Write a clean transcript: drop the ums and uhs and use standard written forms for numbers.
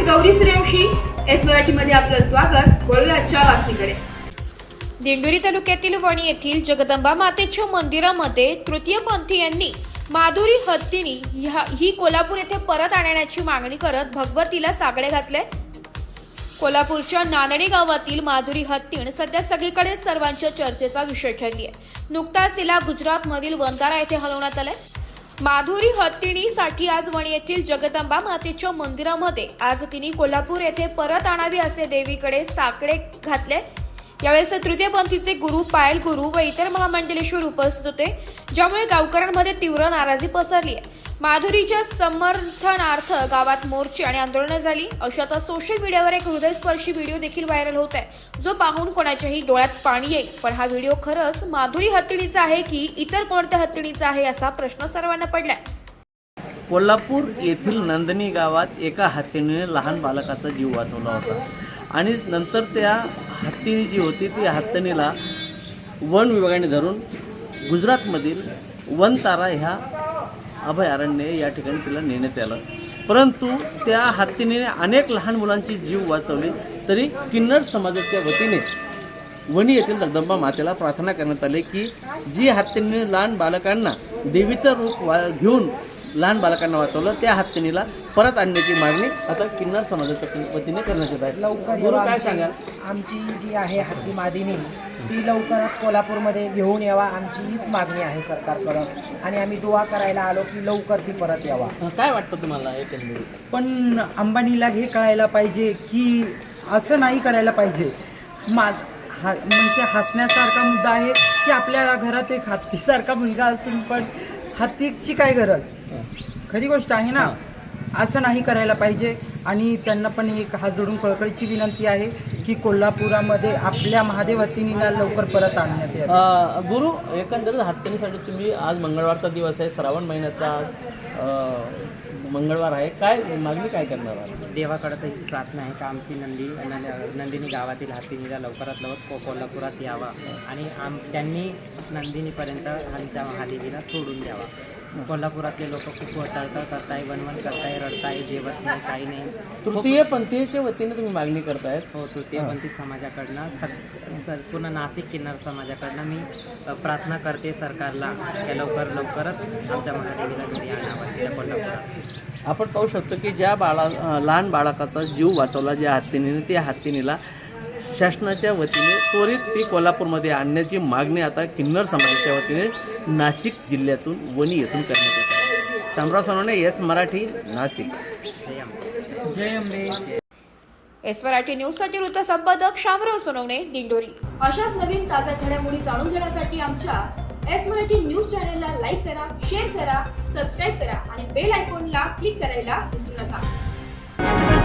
Gauri Suryavanshi, S मराठीमध्ये आपलं स्वागत। वळूया आजच्या बातमीकडे। दिंडोरी तालुक्यातील वणी येथील जगदंबा मातेच्या मंदिरामध्ये तृतीयपंथीयांनी माधुरी हत्तीनी ही कोल्हापूर येथे परत आणण्याची मागणी करत भगवतीला साकडे घातले। कोल्हापूरच्या नांदणी गावातील माधुरी हत्तीण सध्या सगळीकडे सर्वांच्या चर्चेचा विषय ठरली आहे। नुकताच तिला गुजरातमधील वंतारा येथे हलवण्यात आले। माधुरी हत्तीणीसाठी आज वणी येथील जगदंबा मातेच्या मंदिरामध्ये आज तिने कोल्हापूर येथे परत आणावी असे देवीकडे साकडे घातले। यावेळेस तृतीयपंथीचे गुरु, पायल गुरु व इतर महामंडलेश्वर उपस्थित होते, ज्यामुळे गावकऱ्यांमध्ये तीव्र नाराजी पसरली आहे। माधुरीच्या समर्थनार्थ गावात मोर्चे आणि आंदोलनं झाली। अशातच सोशल मीडियावर एक हृदयस्पर्शी व्हिडिओ देखील व्हायरल होत आहे, जो पाहून कोणाच्याही डोळ्यात पाणी येईल। पण हा व्हिडिओ खरंच माधुरी हत्तीणीचा आहे की इतर कोणत्या हत्तीणीचा आहे असा प्रश्न सर्वांना पडलाय। कोल्हापूर येथील नंदनी गावात एका हत्तीने लहान बालकाचा जीव वाचवला होता आणि नंतर त्या हत्तीनी जी होती ती हत्तीनीला वन विभागाने धरून गुजरातमधील वनतारा ह्या अभयारण्य या ठिकाणी तिला नेण्यात आलं। परंतु त्या हत्तीने अनेक लहान मुलांची जीव वाचवले, तरी किन्नर समाजाच्या वतीने वणी येथील जगदंबा मातेला प्रार्थना करण्यात आली की जी हत्तीने लहान बालकांना देवीचं रूप घेऊन लहान बालकांना वाचवलं, त्या हत्तीनीला परत आणण्याची मागणी आता किन्नर समाजाच्या वतीने करण्यात येत आहे। लवकर काय सांगाल? आमची जी आहे हत्ती मादिनी ती लवकरात कोल्हापूरमध्ये घेऊन यावा, आमची हीच मागणी आहे सरकारकडं। आणि आम्ही दुआ करायला आलो की लवकर ती परत यावा। काय वाटतं तुम्हाला एकंदरीत? पण अंबानीला हे कळायला पाहिजे की असं नाही करायला पाहिजे। म्हणजे हसण्यासारखा मुद्दा आहे की आपल्या घरात एक हत्तीसारखा मुलगा असून पण हत्तीची काय गरज, खरी गोष्ट आहे ना। असं नाही करायला पाहिजे आणि त्यांना पण एक हात जोडून कळकळीची विनंती आहे की कोल्हापुरामध्ये आपल्या महादेव हत्तीनीला लवकर परत आणण्यात यावे। गुरु, एकंदरीत हत्तीनीसाठी तुम्ही आज मंगळवारचा दिवस आहे, श्रावण महिन्याचा आज मंगळवार आहे, काय मागणी काय करणार आहात? देवाकडे त्याची प्रार्थना आहे का आमची नंदिनी गावातील हत्तीनीला लवकरात लवकर कोल्हापुरात यावा आणि त्यांनी नंदिनीपर्यंत आमच्या महादेवीला सोडून द्यावा। कोल्हापुरातले लोक खूप टळटळ करताय, वनवन करताय, रडताय, जेवत नाही, काही नाही। तृतीयपंथीच्या वतीने तुम्ही मागणी करतायत? हो, तृतीयपंथी समाजाकडनं पूर्ण नाशिक किन्नर समाजाकडनं मी प्रार्थना करते सरकारला की लवकरच आमच्या महादेवीला घरी आणावं तिला कोल्हापुरात। आपण पाहू शकतो की ज्या लहान बाळकाचा जीव वाचवला ज्या हत्तीनीने, त्या हत्तीनीला शासनाच्या वतीने त्वरित ती कोल्हापूरमध्ये आणण्याची मागणी आता किन्नर समाजाच्या वतीने नाशिक जिल्ह्यातून वणी येथून करण्यात येत आहे। शामराव सोनवणे, एस मराठी, नाशिक। जय अंबे। एस मराठी न्यूजसाठी वृत्तसंपादक शामराव सोनवणे, दिंडोरी। अशाच नवीन ताज्या घडामोडी जाणून घेण्यासाठी आमच्या एस मराठी न्यूज चॅनलला लाईक करा, शेअर करा, सबस्क्राईब करा आणि बेल आयकॉनला क्लिक करायला विसरू नका।